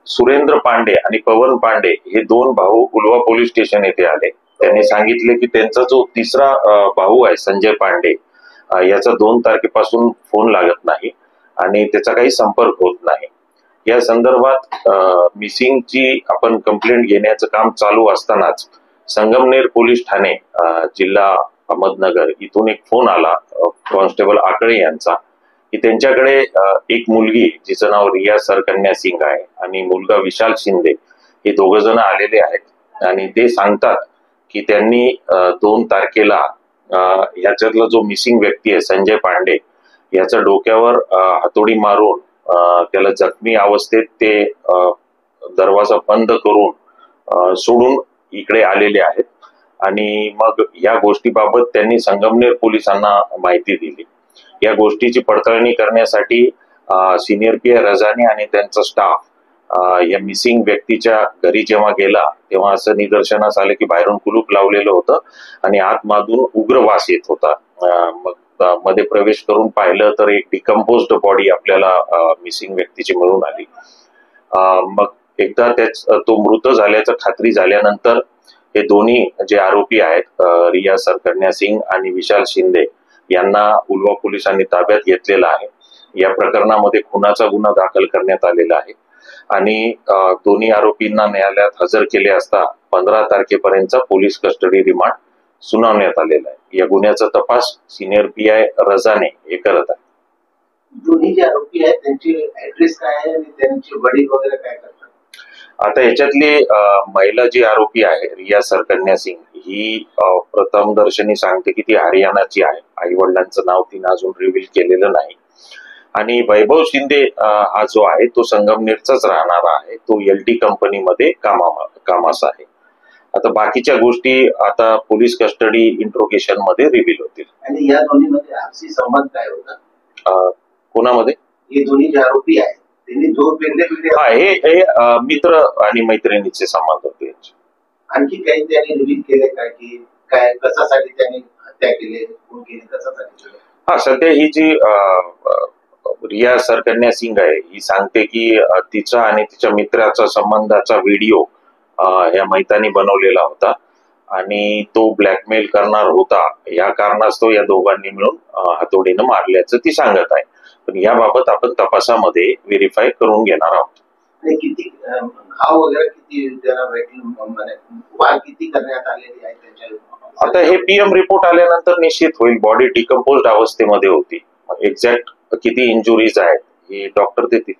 सुरेंद्र पांडे आणि पवन पांडे हे दोन भाऊ उलवा पोलीस स्टेशन येथे आले. त्यांनी सांगितले की त्यांचा जो तिसरा भाऊ आहे संजय पांडे, याचा 2 तारखेपासून फोन लागत नाही आणि त्याचा काही संपर्क होत नाही. या संदर्भात मिसिंगची आपण कंप्लेंट घेण्याचं काम चालू असतानाच संगमनेर पोलीस ठाणे जिल्हा अहमदनगर इथून एक फोन आला कॉन्स्टेबल आकळे यांचा की त्यांच्याकडे एक मुलगी जिचं नाव रिया सरकन्या सिंग आहे आणि मुलगा विशाल शिंदे हे 2 जण आलेले आहेत आणि ते सांगतात की त्यांनी 2 तारखेला याच्यातला जो मिसिंग व्यक्ती आहे संजय पांडे याच्या डोक्यावर हातोडी मारून त्याला जखमी अवस्थेत ते दरवाजा बंद करून सोडून इकडे आलेले आहेत आणि मग या गोष्टीबाबत त्यांनी संगमनेर पोलिसांना माहिती दिली. या गोष्टीची पडताळणी करण्यासाठी सिनियर पीआय रजानी आणि त्यांचा स्टाफ या मिसिंग व्यक्तीच्या घरी जेव्हा गेला तेव्हा असं निदर्शनास आलं की बाहेरून कुलूप लावलेलं होतं आणि आतमधून उग्र वास येत होता. मग मध्ये प्रवेश करून पाहिलं तर एक डिकम्पोज्ड बॉडी आपल्याला मिसिंग व्यक्तीची मिळून आली. मग एकदा तो मृत झाल्याचं खात्री झाल्यानंतर हे दोन्ही जे आरोपी आहेत रिया सरकन्या सिंग आणि विशाल शिंदे यांना उलवा पोलिसांनी ताब्यात घेतलेला आहे. या प्रकरणामध्ये खुनाचा गुन्हा दाखल करण्यात आलेला आहे आणि दोन्ही आरोपींना न्यायालयात हजर केले असता 15 तारखेपर्यंतचा पोलीस कस्टडी रिमांड सुनावण्यात आलेला आहे. या गुन्ह्याचा तपास सिनियर पीआय रजाने हे करत आहे. दोन्ही जे आरोपी आहेत त्यांचे ऍड्रेस काय आहे आणि त्यांचे वडील वगैरे काय करतात? आता याच्यातली महिला जी आरोपी आहे रिया सरकन्या सिंग ही प्रथम दर्शनी सांगते की ती हरियाणाची आहे. आई वडिलांचं नाव तिने अजून रिव्हील केलेलं नाही. आणि वैभव शिंदे हा जो आहे तो संगमनेरचाच राहणारा आहे. तो LT कंपनीमध्ये कामास आहे. आता बाकीच्या गोष्टी आता पोलीस कस्टडी इंट्रोगेशन मध्ये रिव्हील होतील. आणि या दोन्ही मध्ये आपसी संबंध काय होता? कोणामध्ये? हे दोन्ही जे आरोपी आहेत त्यांनी दोन हे मित्र आणि मैत्रिणीचे संबंध होते. आणखी काही त्यांनी रिव्हील केले का की काय कशासाठी त्यांनी हत्या केली, खून केली, कशासाठी? सध्या ही जी रिया सरकन्या सिंग आहे ही सांगते की तिचा आणि तिच्या मित्राचा संबंधाचा व्हिडिओ या मैतानी बनवलेला होता आणि तो ब्लॅकमेल करणार होता. या कारणास्तव या दोघांनी मिळून हातोडीनं मारल्याचं ती सांगत आहे. पण याबाबत आपण तपासामध्ये व्हेरीफाय करून घेणार आहोत. किती घाव वगैरे किती किती करण्यात आलेली आहे त्यांच्या? आता हे PM रिपोर्ट आल्यानंतर निश्चित होईल. बॉडी डिकम्पोज्ड अवस्थेमध्ये होती. एक्झॅक्ट किती इंजुरीज आहेत हे डॉक्टर देतील.